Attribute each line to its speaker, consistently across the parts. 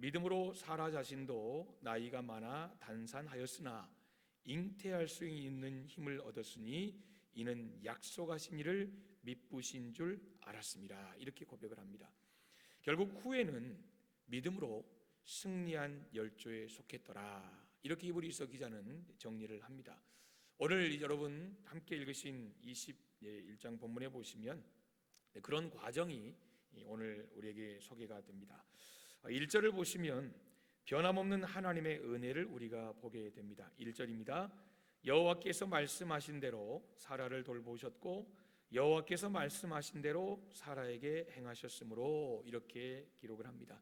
Speaker 1: 믿음으로 사라 자신도 나이가 많아 단산하였으나 잉태할 수 있는 힘을 얻었으니 이는 약속하신 이를 미쁘신 줄 알았습니다. 이렇게 고백을 합니다. 결국 후에는 믿음으로 승리한 열조에 속했더라. 이렇게 히브리서 기자는 정리를 합니다. 오늘 여러분 함께 읽으신 21장 본문에 보시면 그런 과정이 오늘 우리에게 소개가 됩니다. 1절을 보시면 변함없는 하나님의 은혜를 우리가 보게 됩니다. 1절입니다. 여호와께서 말씀하신 대로 사라를 돌보셨고 여호와께서 말씀하신 대로 사라에게 행하셨으므로 이렇게 기록을 합니다.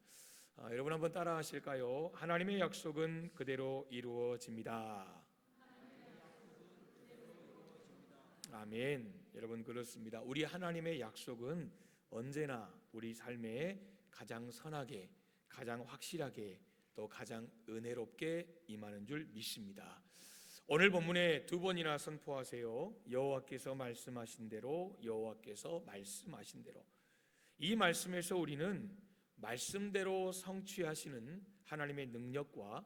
Speaker 1: 여러분 한번 따라 하실까요? 하나님의 약속은 그대로 이루어집니다. 아멘. 여러분 그렇습니다. 우리 하나님의 약속은 언제나 우리 삶에 가장 선하게, 가장 확실하게, 또 가장 은혜롭게 임하는 줄 믿습니다. 오늘 본문에 두 번이나 선포하세요. 여호와께서 말씀하신 대로, 여호와께서 말씀하신 대로. 이 말씀에서 우리는 말씀대로 성취하시는 하나님의 능력과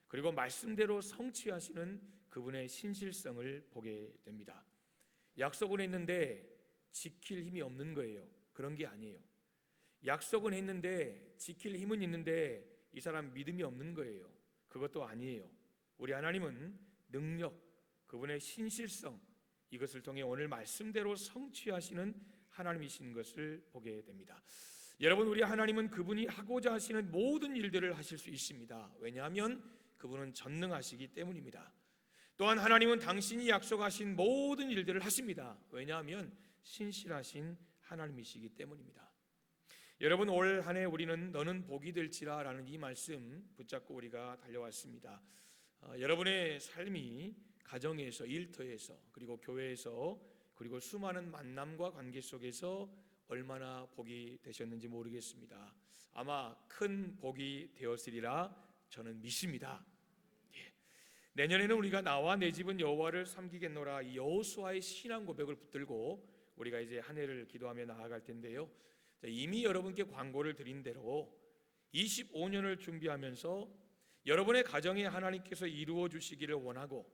Speaker 1: 그리고 말씀대로 성취하시는 그분의 신실성을 보게 됩니다. 약속은 했는데 지킬 힘이 없는 거예요. 그런 게 아니에요. 약속은 했는데 지킬 힘은 있는데 이 사람 믿음이 없는 거예요. 그것도 아니에요. 우리 하나님은 능력, 그분의 신실성, 이것을 통해 오늘 말씀대로 성취하시는 하나님이신 것을 보게 됩니다. 여러분, 우리 하나님은 그분이 하고자 하시는 모든 일들을 하실 수 있습니다. 왜냐하면 그분은 전능하시기 때문입니다. 또한 하나님은 당신이 약속하신 모든 일들을 하십니다. 왜냐하면 신실하신 하나님이시기 때문입니다. 여러분, 올 한 해 우리는 너는 복이 될지라 라는 이 말씀 붙잡고 우리가 달려왔습니다. 여러분의 삶이 가정에서, 일터에서, 그리고 교회에서, 그리고 수많은 만남과 관계 속에서 얼마나 복이 되셨는지 모르겠습니다. 아마 큰 복이 되었으리라 저는 믿습니다. 내년에는 우리가 나와 내 집은 여호와를 섬기겠노라, 이 여호수아의 신앙 고백을 붙들고 우리가 이제 한 해를 기도하며 나아갈 텐데요. 이미 여러분께 광고를 드린 대로 25년을 준비하면서 여러분의 가정에 하나님께서 이루어 주시기를 원하고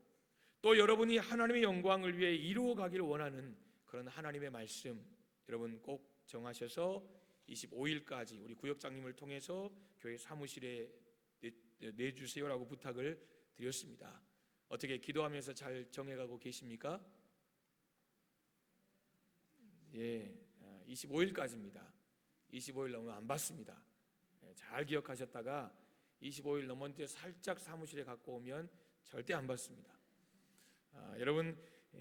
Speaker 1: 또 여러분이 하나님의 영광을 위해 이루어 가기를 원하는 그런 하나님의 말씀 여러분 꼭 정하셔서 25일까지 우리 구역장님을 통해서 교회 사무실에 내주세요라고 부탁을 드렸습니다. 어떻게 기도하면서 잘 정해가고 계십니까? 예, 25일까지입니다. 25일 넘으면 안 받습니다. 잘 기억하셨다가 25일 넘었는데 살짝 사무실에 갖고 오면 절대 안 받습니다. 여러분,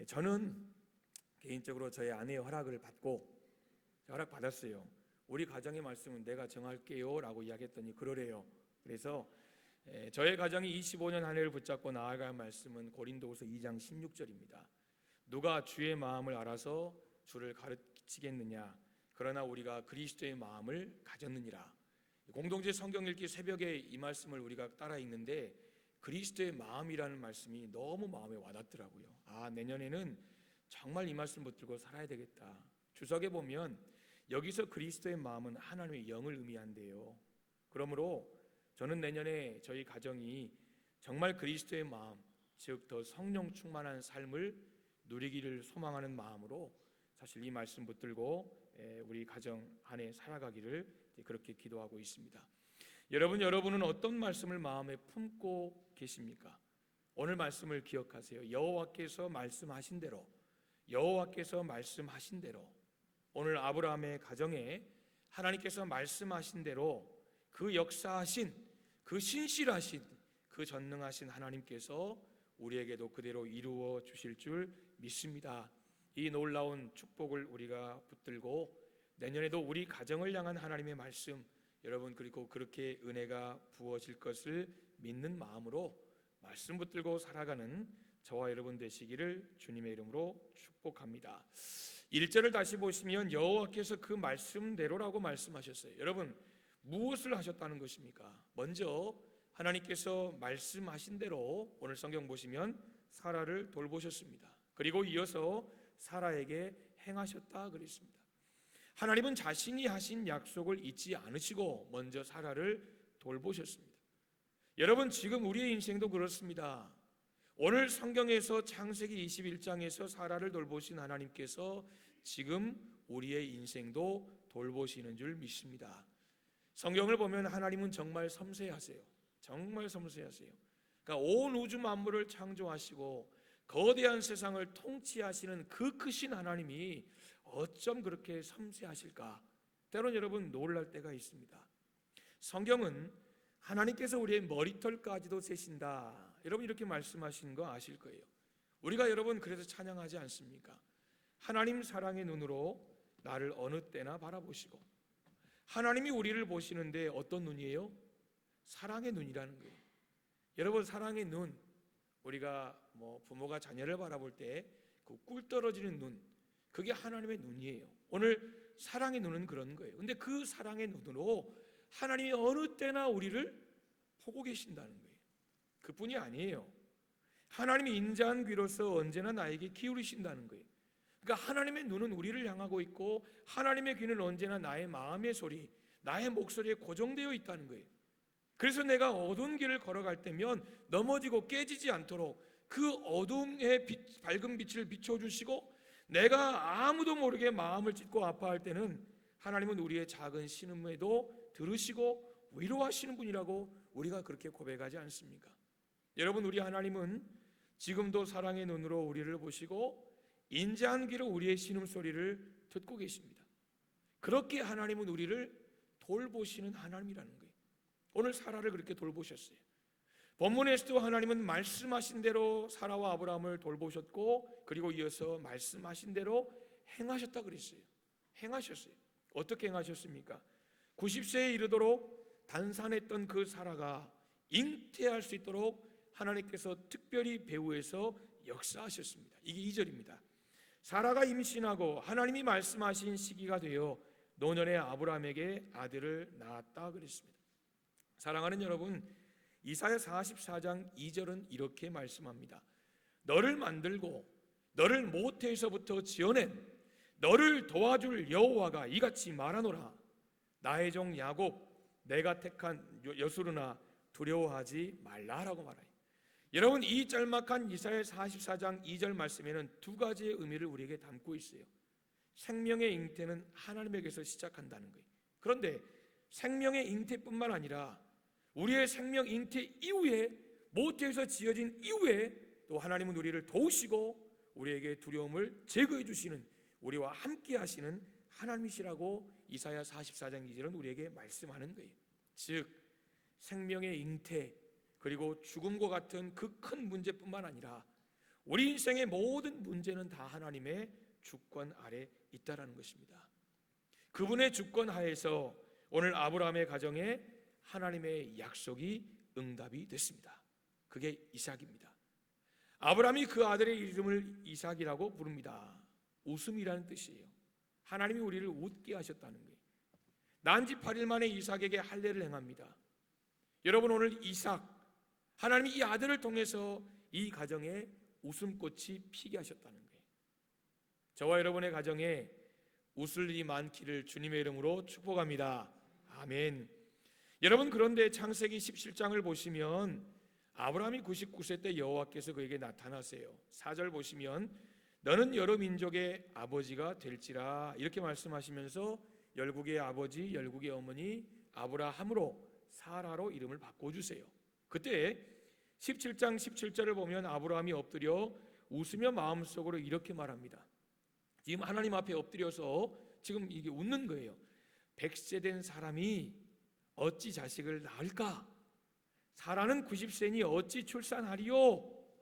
Speaker 1: 저는 개인적으로 저의 아내의 허락을 받고 허락받았어요. 우리 가정의 말씀은 내가 정할게요 라고 이야기했더니 그러래요. 그래서 저의 가정이 25년 한 해를 붙잡고 나아갈 말씀은 고린도후서 2장 16절입니다. 누가 주의 마음을 알아서 주를 가르치겠느냐, 그러나 우리가 그리스도의 마음을 가졌느니라. 공동체 성경 읽기 새벽에 이 말씀을 우리가 따라 읽는데 그리스도의 마음이라는 말씀이 너무 마음에 와닿더라고요. 내년에는 정말 이 말씀 붙들고 살아야 되겠다. 주석에 보면 여기서 그리스도의 마음은 하나님의 영을 의미한대요. 그러므로 저는 내년에 저희 가정이 정말 그리스도의 마음, 즉 더 성령 충만한 삶을 누리기를 소망하는 마음으로 사실 이 말씀 붙들고 우리 가정 안에 살아가기를 그렇게 기도하고 있습니다. 여러분은 어떤 말씀을 마음에 품고 계십니까? 오늘 말씀을 기억하세요. 여호와께서 말씀하신 대로, 여호와께서 말씀하신 대로 오늘 아브라함의 가정에 하나님께서 말씀하신 대로 그 역사하신, 그 신실하신, 그 전능하신 하나님께서 우리에게도 그대로 이루어 주실 줄 믿습니다. 이 놀라운 축복을 우리가 붙들고 내년에도 우리 가정을 향한 하나님의 말씀 여러분 그리고 그렇게 은혜가 부어질 것을 믿는 마음으로 말씀 붙들고 살아가는 저와 여러분 되시기를 주님의 이름으로 축복합니다. 1절을 다시 보시면 여호와께서 그 말씀대로라고 말씀하셨어요. 여러분 무엇을 하셨다는 것입니까? 먼저 하나님께서 말씀하신 대로 오늘 성경 보시면 사라를 돌보셨습니다. 그리고 이어서 사라에게 행하셨다 그랬습니다. 하나님은 자신이 하신 약속을 잊지 않으시고 먼저 사라를 돌보셨습니다. 여러분, 지금 우리의 인생도 그렇습니다. 오늘 성경에서 창세기 21장에서 사라를 돌보신 하나님께서 지금 우리의 인생도 돌보시는 줄 믿습니다. 성경을 보면 하나님은 정말 섬세하세요. 정말 섬세하세요. 그러니까 온 우주 만물을 창조하시고 거대한 세상을 통치하시는 그 크신 하나님이 어쩜 그렇게 섬세하실까? 때론 여러분 놀랄 때가 있습니다. 성경은 하나님께서 우리의 머리털까지도 세신다, 여러분 이렇게 말씀하시는 거 아실 거예요. 우리가 여러분 그래서 찬양하지 않습니까? 하나님 사랑의 눈으로 나를 어느 때나 바라보시고, 하나님이 우리를 보시는데 어떤 눈이에요? 사랑의 눈이라는 거예요. 여러분, 사랑의 눈, 우리가 부모가 자녀를 바라볼 때 그 꿀 떨어지는 눈, 그게 하나님의 눈이에요. 오늘 사랑의 눈은 그런 거예요. 근데 그 사랑의 눈으로 하나님이 어느 때나 우리를 보고 계신다는 거예요. 그뿐이 아니에요. 하나님이 인자한 귀로서 언제나 나에게 기울이신다는 거예요. 그러니까 하나님의 눈은 우리를 향하고 있고 하나님의 귀는 언제나 나의 마음의 소리, 나의 목소리에 고정되어 있다는 거예요. 그래서 내가 어두운 길을 걸어갈 때면 넘어지고 깨지지 않도록 그 어둠의 밝은 빛을 비춰주시고, 내가 아무도 모르게 마음을 찢고 아파할 때는 하나님은 우리의 작은 신음에도 들으시고 위로하시는 분이라고 우리가 그렇게 고백하지 않습니까? 여러분, 우리 하나님은 지금도 사랑의 눈으로 우리를 보시고 인자한 귀로 우리의 신음소리를 듣고 계십니다. 그렇게 하나님은 우리를 돌보시는 하나님이라는 거예요. 오늘 사라를 그렇게 돌보셨어요. 본문에서도 하나님은 말씀하신 대로 사라와 아브라함을 돌보셨고, 그리고 이어서 말씀하신 대로 행하셨다 그랬어요. 행하셨어요. 어떻게 행하셨습니까? 90세에 이르도록 단산했던 그 사라가 잉태할 수 있도록 하나님께서 특별히 배후에서 역사하셨습니다. 이게 2절입니다. 사라가 임신하고 하나님이 말씀하신 시기가 되어 노년의 아브라함에게 아들을 낳았다 그랬습니다. 사랑하는 여러분, 이사야 44장 2절은 이렇게 말씀합니다. 너를 만들고 너를 모태에서부터 지어낸 너를 도와줄 여호와가 이같이 말하노라. 나의 종 야곱, 내가 택한 여수르나 두려워하지 말라라고 말해요. 여러분, 이 짤막한 이사야 44장 2절 말씀에는 두 가지의 의미를 우리에게 담고 있어요. 생명의 잉태는 하나님에게서 시작한다는 거예요. 그런데 생명의 잉태뿐만 아니라 우리의 생명 잉태 이후에, 모태에서 지어진 이후에 또 하나님은 우리를 도우시고 우리에게 두려움을 제거해 주시는, 우리와 함께 하시는 하나님이시라고 이사야 44장 2절은 우리에게 말씀하는 거예요. 즉 생명의 잉태 그리고 죽음과 같은 그 큰 문제뿐만 아니라 우리 인생의 모든 문제는 다 하나님의 주권 아래 있다라는 것입니다. 그분의 주권 하에서 오늘 아브라함의 가정에 하나님의 약속이 응답이 됐습니다. 그게 이삭입니다. 아브라함이 그 아들의 이름을 이삭이라고 부릅니다. 웃음이라는 뜻이에요. 하나님이 우리를 웃게 하셨다는 거예요. 난지 8일 만에 이삭에게 할례를 행합니다. 여러분, 오늘 이삭, 하나님이 이 아들을 통해서 이 가정에 웃음꽃이 피게 하셨다는 거예요. 저와 여러분의 가정에 웃을 일이 많기를 주님의 이름으로 축복합니다. 아멘. 여러분, 그런데 창세기 17장을 보시면 아브라함이 99세 때 여호와께서 그에게 나타나세요. 4절 보시면 너는 여러 민족의 아버지가 될지라 이렇게 말씀하시면서 열국의 아버지, 열국의 어머니 아브라함으로 사라로 이름을 바꿔주세요. 그때 17장 17절을 보면 아브라함이 엎드려 웃으며 마음속으로 이렇게 말합니다. 지금 하나님 앞에 엎드려서 지금 이게 웃는 거예요. 100세 된 사람이 어찌 자식을 낳을까? 사라는 90세니 어찌 출산하리요?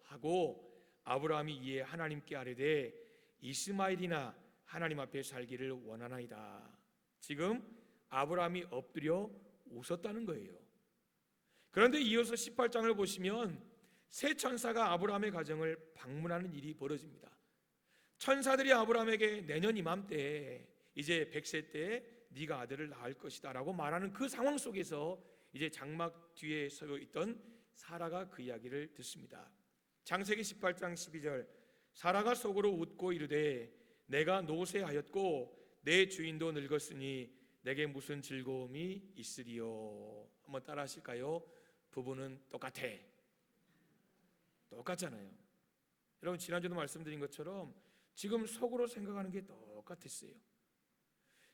Speaker 1: 하고 아브라함이 이에 하나님께 아뢰되 이스마엘이나 하나님 앞에 살기를 원하나이다. 지금 아브라함이 엎드려 웃었다는 거예요. 그런데 이어서 18장을 보시면 새 천사가 아브라함의 가정을 방문하는 일이 벌어집니다. 천사들이 아브라함에게 내년 이맘때에 이제 100세 때 네가 아들을 낳을 것이다 라고 말하는 그 상황 속에서 이제 장막 뒤에 서 있던 사라가 그 이야기를 듣습니다. 창세기 18장 12절 사라가 속으로 웃고 이르되 내가 노쇠하였고 내 주인도 늙었으니 내게 무슨 즐거움이 있으리요. 한번 따라 하실까요? 부부는 똑같아. 똑같잖아요. 여러분 지난주도 말씀드린 것처럼 지금 속으로 생각하는 게 똑같았어요.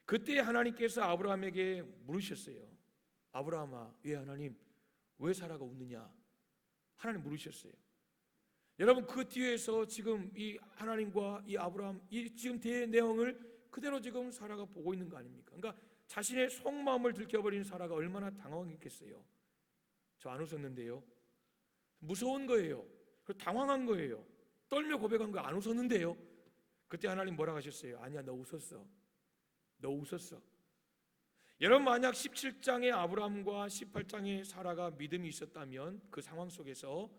Speaker 1: 그때 하나님께서 아브라함에게 물으셨어요. 아브라함아, 왜 하나님, 왜 사라가 웃느냐? 하나님 물으셨어요. 여러분 그 뒤에서 지금 이 하나님과 이 아브라함 이 지금 대의 내용을 그대로 지금 사라가 보고 있는 거 아닙니까? 그러니까 자신의 속마음을 들켜버린 사라가 얼마나 당황했겠어요. 저 안 웃었는데요. 무서운 거예요. 당황한 거예요. 떨며 고백한 거 안 웃었는데요. 그때 하나님 뭐라고 하셨어요? 아니야, 너 웃었어. 너 웃었어. 여러분 만약 17장의 아브라함과 18장의 사라가 믿음이 있었다면 그 상황 속에서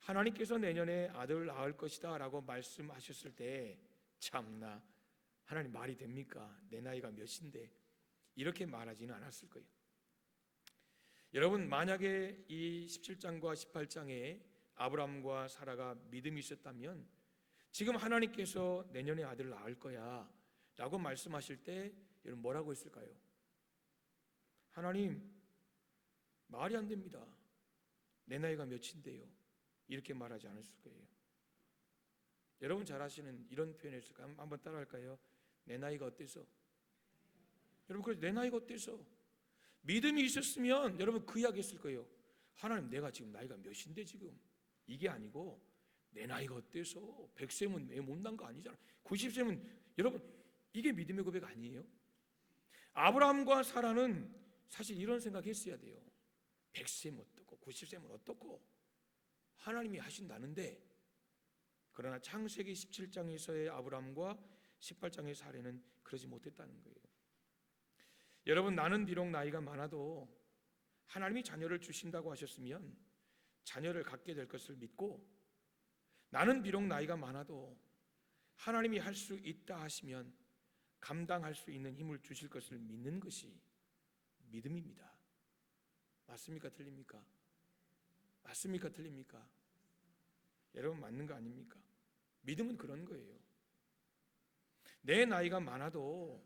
Speaker 1: 하나님께서 내년에 아들을 낳을 것이다 라고 말씀하셨을 때 참나 하나님 말이 됩니까? 내 나이가 몇인데 이렇게 말하지는 않았을 거예요. 여러분 만약에 이 17장과 18장에 아브라함과 사라가 믿음이 있었다면 지금 하나님께서 내년에 아들을 낳을 거야 라고 말씀하실 때 여러분 뭐라고 했을까요? 하나님 말이 안 됩니다. 내 나이가 몇인데요? 이렇게 말하지 않았을 거예요. 여러분 잘 아시는 이런 표현을 했을까요? 한번 따라 할까요? 내 나이가 어때서? 여러분 그래서 내 나이가 어때서? 믿음이 있었으면 여러분 그 이야기 했을 거예요. 하나님 내가 지금 나이가 몇인데 지금? 이게 아니고 내 나이가 어때서? 100세면 애 못난 거 아니잖아. 90세면 여러분 이게 믿음의 고백 아니에요? 아브라함과 사라는 사실 이런 생각했어야 돼요. 100세면 어떻고 90세면 어떻고 하나님이 하신다는데. 그러나 창세기 17장에서의 아브라함과 18장의 사례는 그러지 못했다는 거예요. 여러분 나는 비록 나이가 많아도 하나님이 자녀를 주신다고 하셨으면 자녀를 갖게 될 것을 믿고, 나는 비록 나이가 많아도 하나님이 할 수 있다 하시면 감당할 수 있는 힘을 주실 것을 믿는 것이 믿음입니다. 맞습니까? 틀립니까? 맞습니까? 틀립니까? 여러분 맞는 거 아닙니까? 믿음은 그런 거예요. 내 나이가 많아도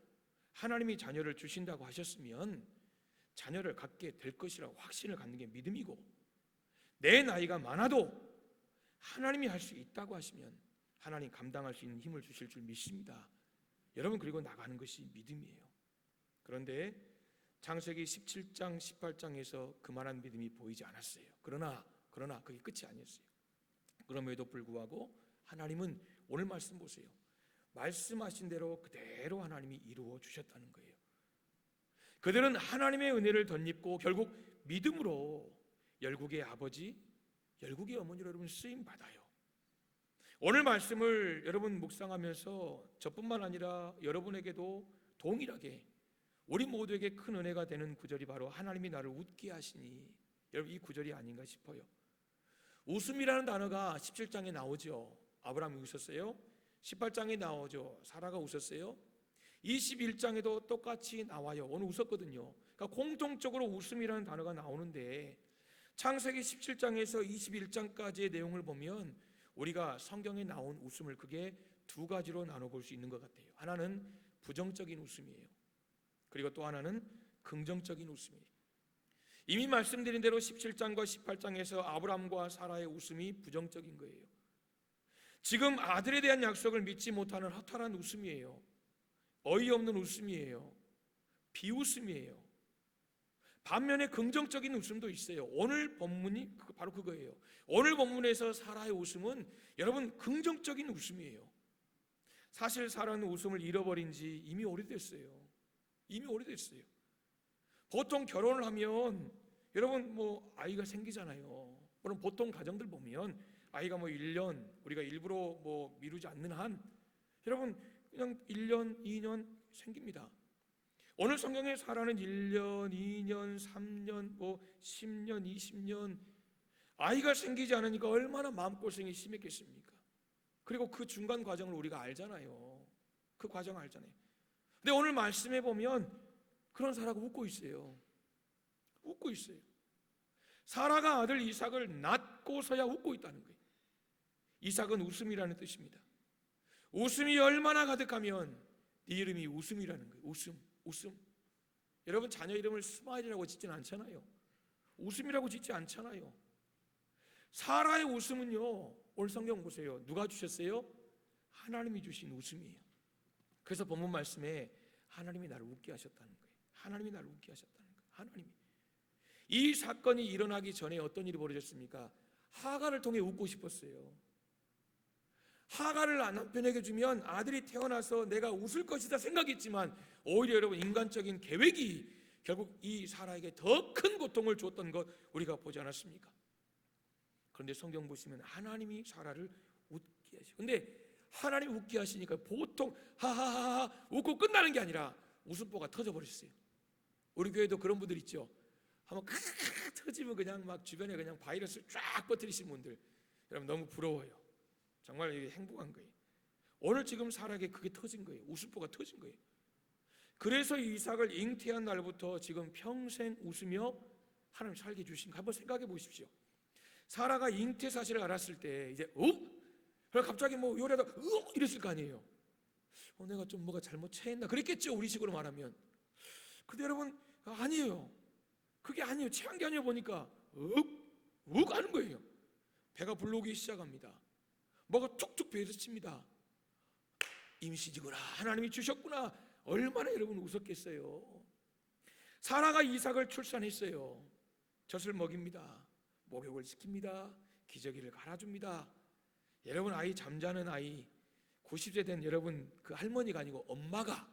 Speaker 1: 하나님이 자녀를 주신다고 하셨으면 자녀를 갖게 될 것이라고 확신을 갖는 게 믿음이고, 내 나이가 많아도 하나님이 할 수 있다고 하시면 하나님 감당할 수 있는 힘을 주실 줄 믿습니다. 여러분 그리고 나가는 것이 믿음이에요. 그런데 창세기 17장 18장에서 그만한 믿음이 보이지 않았어요. 그러나 그게 끝이 아니었어요. 그럼에도 불구하고 하나님은 오늘 말씀 보세요. 말씀하신 대로 그대로 하나님이 이루어 주셨다는 거예요. 그들은 하나님의 은혜를 덧입고 결국 믿음으로 열국의 아버지, 열국의 어머니로 여러분 쓰임 받아요. 오늘 말씀을 여러분 묵상하면서 저뿐만 아니라 여러분에게도 동일하게 우리 모두에게 큰 은혜가 되는 구절이 바로 하나님이 나를 웃게 하시니, 여러분 이 구절이 아닌가 싶어요. 웃음이라는 단어가 17장에 나오죠. 아브라함이 웃었어요. 18장에 나오죠. 사라가 웃었어요. 21장에도 똑같이 나와요. 오늘 웃었거든요. 그러니까 공통적으로 웃음이라는 단어가 나오는데 창세기 17장에서 21장까지의 내용을 보면 우리가 성경에 나온 웃음을 크게 두 가지로 나눠볼 수 있는 것 같아요. 하나는 부정적인 웃음이에요. 그리고 또 하나는 긍정적인 웃음이에요. 이미 말씀드린 대로 17장과 18장에서 아브라함과 사라의 웃음이 부정적인 거예요. 지금 아들에 대한 약속을 믿지 못하는 허탈한 웃음이에요. 어이없는 웃음이에요. 비웃음이에요. 반면에 긍정적인 웃음도 있어요. 오늘 본문이 바로 그거예요. 오늘 본문에서 사라의 웃음은 여러분 긍정적인 웃음이에요. 사실 사라는 웃음을 잃어버린 지 이미 오래됐어요. 이미 오래됐어요. 보통 결혼을 하면 여러분 아이가 생기잖아요. 그럼 보통 가정들 보면 아이가 1년, 우리가 일부러 미루지 않는 한 여러분 그냥 1년, 2년 생깁니다. 오늘 성경에 사라는 1년, 2년, 3년, 10년, 20년 아이가 생기지 않으니까 얼마나 마음고생이 심했겠습니까? 그리고 그 중간 과정을 우리가 알잖아요. 그 과정 알잖아요. 근데 오늘 말씀해 보면 그런 사라가 웃고 있어요. 웃고 있어요. 사라가 아들 이삭을 낳고서야 웃고 있다는 거예요. 이삭은 웃음이라는 뜻입니다. 웃음이 얼마나 가득하면 네 이름이 웃음이라는 거예요. 웃음. 여러분 자녀 이름을 스마일이라고 짓지는 않잖아요. 웃음이라고 짓지 않잖아요. 사라의 웃음은요, 오늘 성경 보세요. 누가 주셨어요? 하나님이 주신 웃음이에요. 그래서 본문 말씀에 하나님이 나를 웃게 하셨다는 거예요. 하나님이 나를 웃게 하셨다는 거예요. 하나님이. 이 사건이 일어나기 전에 어떤 일이 벌어졌습니까? 하갈을 통해 웃고 싶었어요. 하갈을 남편에게 주면 아들이 태어나서 내가 웃을 것이다 생각했지만 오히려 여러분 인간적인 계획이 결국 이 사라에게 더 큰 고통을 줬던 것 우리가 보지 않았습니까? 그런데 성경 보시면 하나님이 사라를 웃게 하시고, 근데 하나님 웃게 하시니까 보통 하하하하 웃고 끝나는 게 아니라 웃음보가 터져버렸어요. 우리 교회도 그런 분들 있죠. 한번 크크크 터지면 그냥 막 주변에 그냥 바이러스를 쫙 퍼뜨리시는 분들, 여러분 너무 부러워요. 정말 행복한 거예요. 오늘 지금 사라에게 그게 터진 거예요. 웃음보가 터진 거예요. 그래서 이삭을 잉태한 날부터 지금 평생 웃으며 하나님 살게 주신 거 한번 생각해 보십시오. 사라가 잉태 사실을 알았을 때 이제 그럼 갑자기 뭐 요리하다 이랬을 거 아니에요. 내가 좀 뭐가 잘못 체했나 그랬겠죠, 우리식으로 말하면. 근데 여러분 아니에요. 그게 아니에요. 체한 게 아니에요. 보니까 하는 거예요. 배가 불러오기 시작합니다. 뭐가 툭툭 배에서 칩니다. 임신이구나, 하나님이 주셨구나. 얼마나 여러분 웃었겠어요. 사라가 이삭을 출산했어요. 젖을 먹입니다. 목욕을 시킵니다. 기저귀를 갈아줍니다. 여러분 아이, 잠자는 아이, 90세 된 여러분 그 할머니가 아니고 엄마가,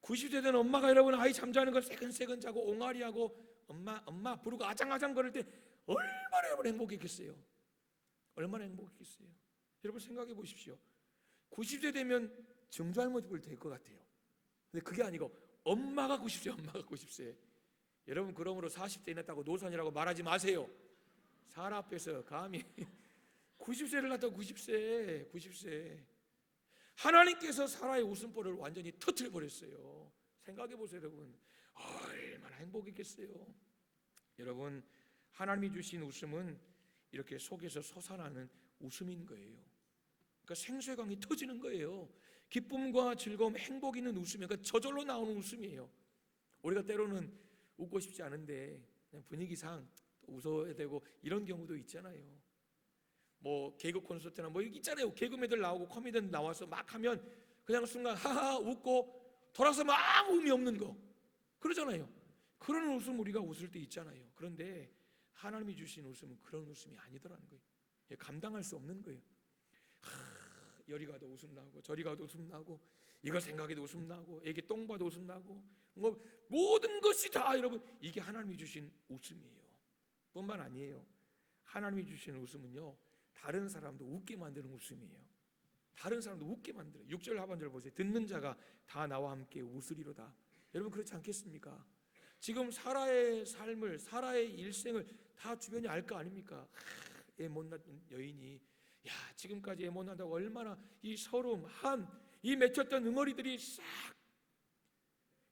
Speaker 1: 90세 된 엄마가 여러분 아이 잠자는 걸 새근새근 자고 옹알이하고 엄마 부르고 아장아장 거릴 때 얼마나 여러분 행복했겠어요. 얼마나 행복했겠어요. 여러분 생각해 보십시오. 90세 되면 증조할머니 될 것 같아요. 근데 그게 아니고 엄마가 90세, 엄마가 90세. 여러분 그러므로 40대 됐다고 노산이라고 말하지 마세요. 사라 앞에서 감히 90세를 갖다 90세. 하나님께서 사라의 웃음보를 완전히 터뜨려 버렸어요. 생각해 보세요, 여러분. 얼마나 행복했겠어요. 여러분, 하나님이 주신 웃음은 이렇게 속에서 솟아나는 웃음인 거예요. 그러니까 생수의 터지는 거예요. 기쁨과 즐거움, 행복 있는 웃음이에요. 그러니까 저절로 나오는 웃음이에요. 우리가 때로는 웃고 싶지 않은데 그냥 분위기상 웃어야 되고 이런 경우도 있잖아요. 뭐 개그 콘서트나 뭐 있잖아요. 개그맨들 나오고 코미디언 나와서 막 하면 그냥 순간 하하 웃고 돌아서 막 의미 없는 거 그러잖아요. 그런 웃음 우리가 웃을 때 있잖아요. 그런데 하나님이 주신 웃음은 그런 웃음이 아니더라는 거예요. 감당할 수 없는 거예요. 여리 가도 웃음 나고 저리 가도 웃음 나고 이거 생각해도 웃음 나고 애기 똥 봐도 웃음 나고 뭐 모든 것이 다 여러분 이게 하나님이 주신 웃음이에요. 뿐만 아니에요. 하나님이 주신 웃음은요 다른 사람도 웃게 만드는 웃음이에요. 다른 사람도 웃게 만들어요. 6절 하반절 보세요. 듣는 자가 다 나와 함께 웃으리로다. 여러분 그렇지 않겠습니까? 지금 사라의 삶을, 사라의 일생을 다 주변이 알 거 아닙니까? 애 못난 여인이 야 지금까지 애 못난다고 얼마나 이 서러움, 이 맺혔던 응어리들이 싹.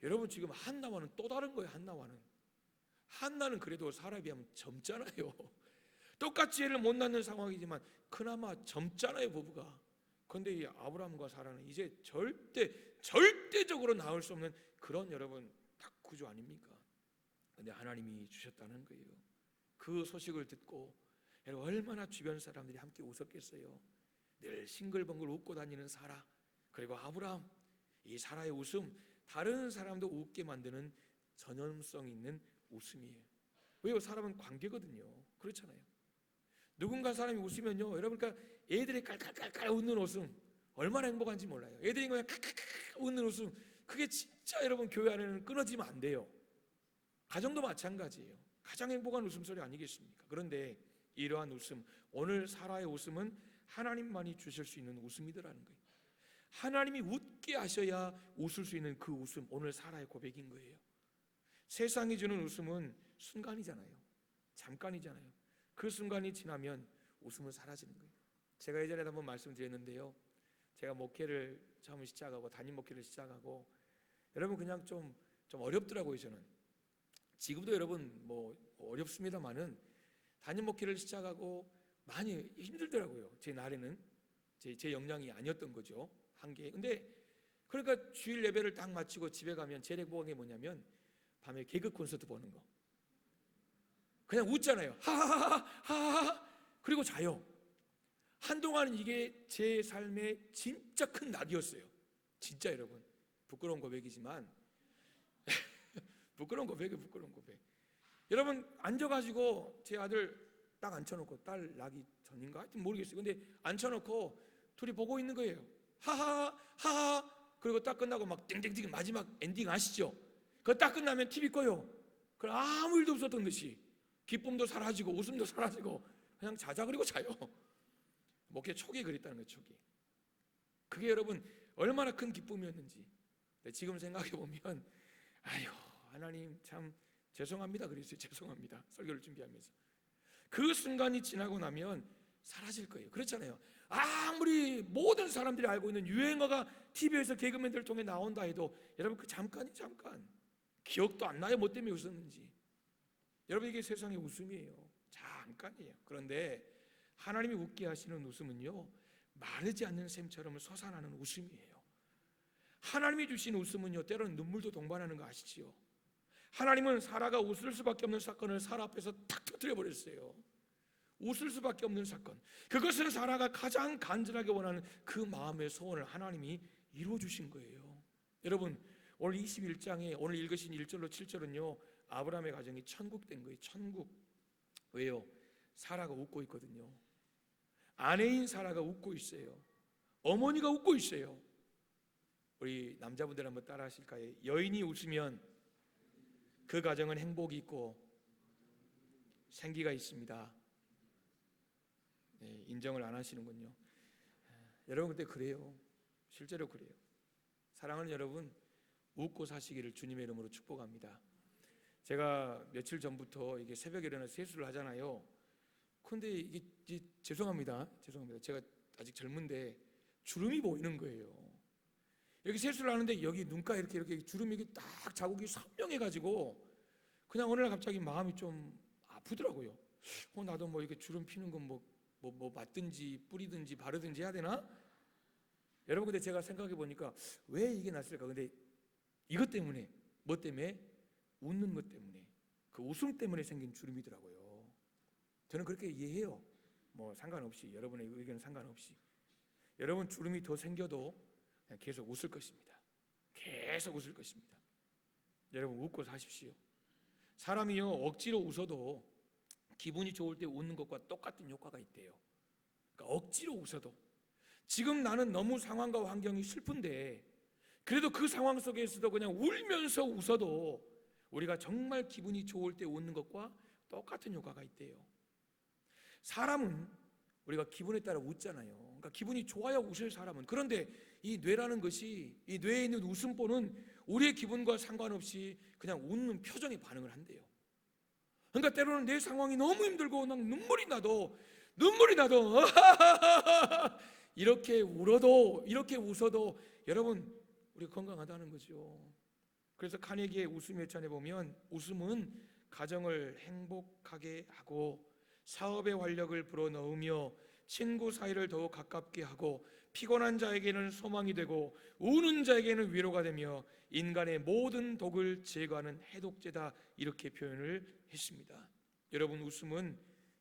Speaker 1: 여러분 지금 한나와는 또 다른 거예요. 한나는 그래도 사라에 비하면 젊잖아요. 똑같이 애를 못 낳는 상황이지만 그나마 젊잖아요, 부부가. 그런데 이 아브라함과 사라는 이제 절대적으로 낳을 수 없는 그런 여러분 딱 구조 아닙니까? 그런데 하나님이 주셨다는 거예요. 그 소식을 듣고 여러분 얼마나 주변 사람들이 함께 웃었겠어요. 늘 싱글벙글 웃고 다니는 사라, 그리고 아브라함. 이 사라의 웃음, 다른 사람도 웃게 만드는 전염성 있는 웃음이에요. 왜요? 사람은 관계거든요. 그렇잖아요. 누군가 사람이 웃으면요, 여러분 그러니까 애들이 깔깔깔깔 웃는 웃음 얼마나 행복한지 몰라요. 애들이 그냥 깔깔깔 웃는 웃음, 그게 진짜 여러분 교회 안에는 끊어지면 안 돼요. 가정도 마찬가지예요. 가장 행복한 웃음소리 아니겠습니까? 그런데 이러한 웃음, 오늘 사라의 웃음은 하나님만이 주실 수 있는 웃음이더라는 거예요. 하나님이 웃게 하셔야 웃을 수 있는 그 웃음, 오늘 사라의 고백인 거예요. 세상이 주는 웃음은 순간이잖아요. 잠깐이잖아요. 그 순간이 지나면 웃음은 사라지는 거예요. 제가 예전에 한번 말씀드렸는데요, 제가 목회를 처음 시작하고 담임 목회를 시작하고 여러분 그냥 좀 어렵더라고요. 저는 지금도 여러분 뭐 어렵습니다만은 담임 목회를 시작하고 많이 힘들더라고요. 제 날에는 제 역량이 아니었던 거죠. 한계. 근데 그러니까 주일 예배를 딱 마치고 집에 가면 제일 행복한 게 뭐냐면 밤에 개그 콘서트 보는 거. 그냥 웃잖아요. 하하하하. 그리고 자요. 한동안은 이게 제 삶의 진짜 큰 낙이었어요. 진짜 여러분, 부끄러운 고백이지만 부끄러운 고백. 여러분, 앉아가지고 제 아들 딱 앉혀놓고, 딸 낳기 전인가 하여튼 모르겠어요. 근데 앉혀놓고 둘이 보고 있는 거예요. 하하. 그리고 딱 끝나고 막 띵띵띵 마지막 엔딩 아시죠? 그거 딱 끝나면 TV 꺼요. 그럼 아무 일도 없었던 듯이 기쁨도 사라지고 웃음도 사라지고 그냥 자자 그리고 자요. 목회 초기에 그랬다는 거예요. 초기. 그게 여러분 얼마나 큰 기쁨이었는지 지금 생각해 보면, 아유 하나님 참 죄송합니다 그랬어요. 죄송합니다. 설교를 준비하면서. 그 순간이 지나고 나면 사라질 거예요. 그렇잖아요. 아무리 모든 사람들이 알고 있는 유행어가 TV에서 개그맨들을 통해 나온다 해도 여러분 그 잠깐 기억도 안 나요. 뭐 때문에 웃었는지. 여러분 이게 세상의 웃음이에요. 잠깐이에요. 그런데 하나님이 웃게 하시는 웃음은요, 마르지 않는 샘처럼 솟아나는 웃음이에요. 하나님이 주신 웃음은요, 때로는 눈물도 동반하는 거 아시지요? 하나님은 사라가 웃을 수밖에 없는 사건을 사라 앞에서 탁 터뜨려 버렸어요. 웃을 수밖에 없는 사건. 그것은 사라가 가장 간절하게 원하는 그 마음의 소원을 하나님이 이루어 주신 거예요. 여러분, 오늘 21장에 오늘 읽으신 1절로 7절은요 아브라함의 가정이 천국된 거예요. 천국. 왜요? 사라가 웃고 있거든요. 아내인 사라가 웃고 있어요. 어머니가 웃고 있어요. 우리 남자분들 한번 따라 하실까요? 여인이 웃으면 그 가정은 행복이 있고 생기가 있습니다. 네, 인정을 안 하시는군요. 여러분 근데 그래요. 실제로 그래요. 사랑하는 여러분, 웃고 사시기를 주님의 이름으로 축복합니다. 제가 며칠 전부터 이게 새벽에 일어나 세수를 하잖아요. 근데 이게 죄송합니다. 제가 아직 젊은데 주름이 보이는 거예요. 여기 세수를 하는데 여기 눈가 이렇게 주름이 이렇게 딱 자국이 선명해가지고 그냥 어느 날 갑자기 마음이 좀 아프더라고요. 나도 뭐 이렇게 주름 피는 건 뭐 맞든지 뿌리든지 바르든지 해야 되나? 여러분 근데 제가 생각해 보니까 왜 이게 났을까? 근데 이것 때문에, 뭐 때문에? 웃는 것 때문에, 그 웃음 때문에 생긴 주름이더라고요. 저는 그렇게 이해해요. 뭐 상관없이, 여러분의 의견은 상관없이. 여러분 주름이 더 생겨도 그냥 계속 웃을 것입니다. 계속 웃을 것입니다. 여러분 웃고 사십시오. 사람이요 억지로 웃어도 기분이 좋을 때 웃는 것과 똑같은 효과가 있대요. 그러니까 억지로 웃어도, 지금 나는 너무 상황과 환경이 슬픈데 그래도 그 상황 속에서도 그냥 울면서 웃어도 우리가 정말 기분이 좋을 때 웃는 것과 똑같은 효과가 있대요. 사람은 우리가 기분에 따라 웃잖아요. 그러니까 기분이 좋아야 웃을 사람은. 그런데 이 뇌라는 것이, 이 뇌에 있는 웃음보는 우리의 기분과 상관없이 그냥 웃는 표정에 반응을 한대요. 그러니까 때로는 내 상황이 너무 힘들고 막 눈물이 나도 이렇게 울어도, 이렇게 웃어도 여러분 우리가 건강하다는 거죠. 그래서 카네기의 웃음 회찬에 보면 웃음은 가정을 행복하게 하고 사업의 활력을 불어넣으며 친구 사이를 더욱 가깝게 하고 피곤한 자에게는 소망이 되고 우는 자에게는 위로가 되며 인간의 모든 독을 제거하는 해독제다, 이렇게 표현을 했습니다. 여러분 웃음은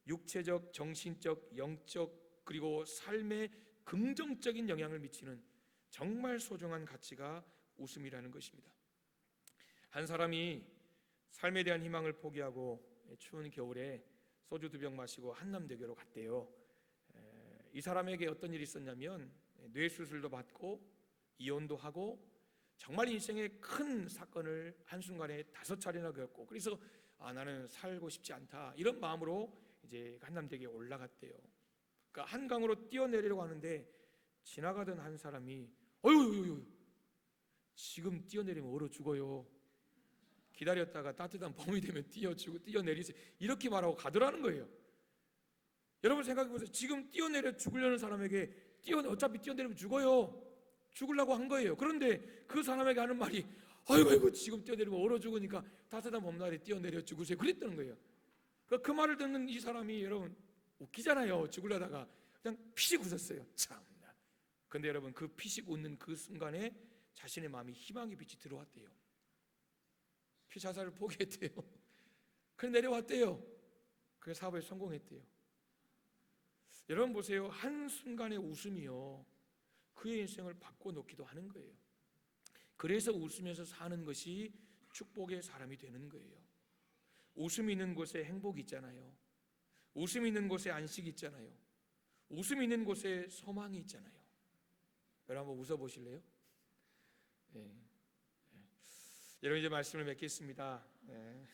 Speaker 1: 육체적, 정신적, 영적 그리고 삶에 긍정적인 영향을 미치는 정말 소중한 가치가 웃음이라는 것입니다. 한 사람이 삶에 대한 희망을 포기하고 추운 겨울에 소주 2병 마시고 한남대교로 갔대요. 이 사람에게 어떤 일이 있었냐면 뇌수술도 받고 이혼도 하고 정말 인생의 큰 사건을 한순간에 5차례나 겪고, 그래서 나는 살고 싶지 않다 이런 마음으로 이제 한남대교에 올라갔대요. 그러니까 한강으로 뛰어내리려고 하는데 지나가던 한 사람이 어휴 지금 뛰어내리면 얼어 죽어요. 기다렸다가 따뜻한 봄이 되면 뛰어내리세요. 이렇게 말하고 가더라는 거예요. 여러분 생각해보세요. 지금 뛰어내려 죽으려는 사람에게 어차피 뛰어내리면 죽어요. 죽으려고 한 거예요. 그런데 그 사람에게 하는 말이 아이고 지금 뛰어내리면 얼어 죽으니까 따뜻한 봄날에 뛰어내려 죽으세요. 그랬다는 거예요. 그 말을 듣는 이 사람이 여러분 웃기잖아요. 죽으려다가 그냥 피식 웃었어요. 참나. 근데 여러분 그 피식 웃는 그 순간에 자신의 마음이 희망의 빛이 들어왔대요. 자살을 포기했대요. 그래 내려왔대요. 그 사업에 성공했대요. 여러분 보세요. 한순간의 웃음이요, 그의 인생을 바꿔놓기도 하는 거예요. 그래서 웃으면서 사는 것이 축복의 사람이 되는 거예요. 웃음 있는 곳에 행복이 있잖아요. 웃음 있는 곳에 안식이 있잖아요. 웃음 있는 곳에 소망이 있잖아요. 여러분 한번 웃어보실래요? 네. 여러분 이제 말씀을 맺겠습니다. 네.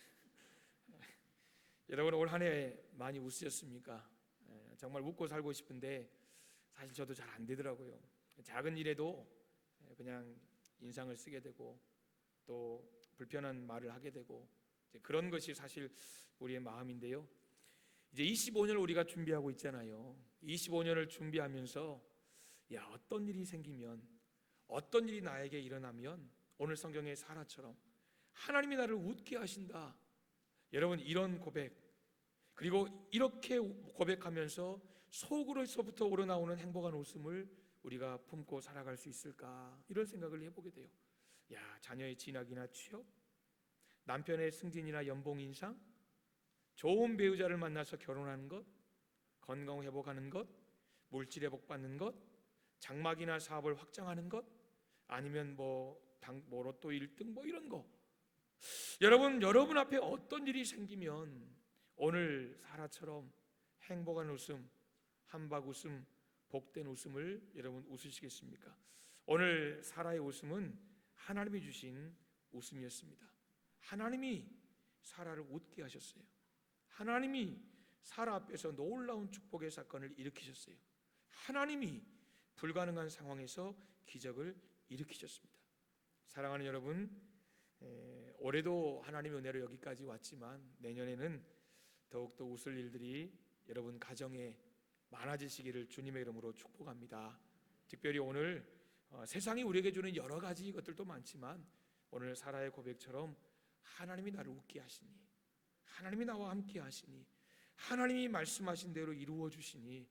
Speaker 1: 여러분 올 한 해 많이 웃으셨습니까? 정말 웃고 살고 싶은데 사실 저도 잘 안 되더라고요. 작은 일에도 그냥 인상을 쓰게 되고 또 불편한 말을 하게 되고 그런 것이 사실 우리의 마음인데요. 이제 25년을 우리가 준비하고 있잖아요. 25년을 준비하면서 어떤 일이 생기면, 어떤 일이 나에게 일어나면 오늘 성경의 사라처럼 하나님이 나를 웃게 하신다. 여러분 이런 고백, 그리고 이렇게 고백하면서 속으로서부터 우러나오는 행복한 웃음을 우리가 품고 살아갈 수 있을까, 이런 생각을 해보게 돼요. 자녀의 진학이나 취업, 남편의 승진이나 연봉 인상, 좋은 배우자를 만나서 결혼하는 것, 건강 회복하는 것, 물질의 복 받는 것, 장막이나 사업을 확장하는 것, 아니면 로또 1등 이런 거. 여러분 앞에 어떤 일이 생기면 오늘 사라처럼 행복한 웃음, 한박 웃음, 복된 웃음을 여러분 웃으시겠습니까? 오늘 사라의 웃음은 하나님이 주신 웃음이었습니다. 하나님이 사라를 웃게 하셨어요. 하나님이 사라 앞에서 놀라운 축복의 사건을 일으키셨어요. 하나님이 불가능한 상황에서 기적을 일으키셨습니다. 사랑하는 여러분, 올해도 하나님의 은혜로 여기까지 왔지만 내년에는 더욱더 웃을 일들이 여러분 가정에 많아지시기를 주님의 이름으로 축복합니다. 특별히 오늘 세상이 우리에게 주는 여러 가지 것들도 많지만 오늘 사라의 고백처럼 하나님이 나를 웃게 하시니, 하나님이 나와 함께 하시니, 하나님이 말씀하신 대로 이루어 주시니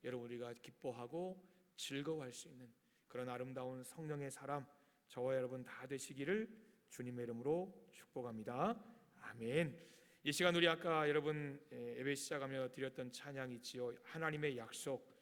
Speaker 1: 여러분 우리가 기뻐하고 즐거워할 수 있는 그런 아름다운 성령의 사람, 저와 여러분 다 되시기를 주님의 이름으로 축복합니다. 아멘. 이 시간 우리 아까 여러분 예배 시작하며 드렸던 찬양이 있지요. 하나님의 약속,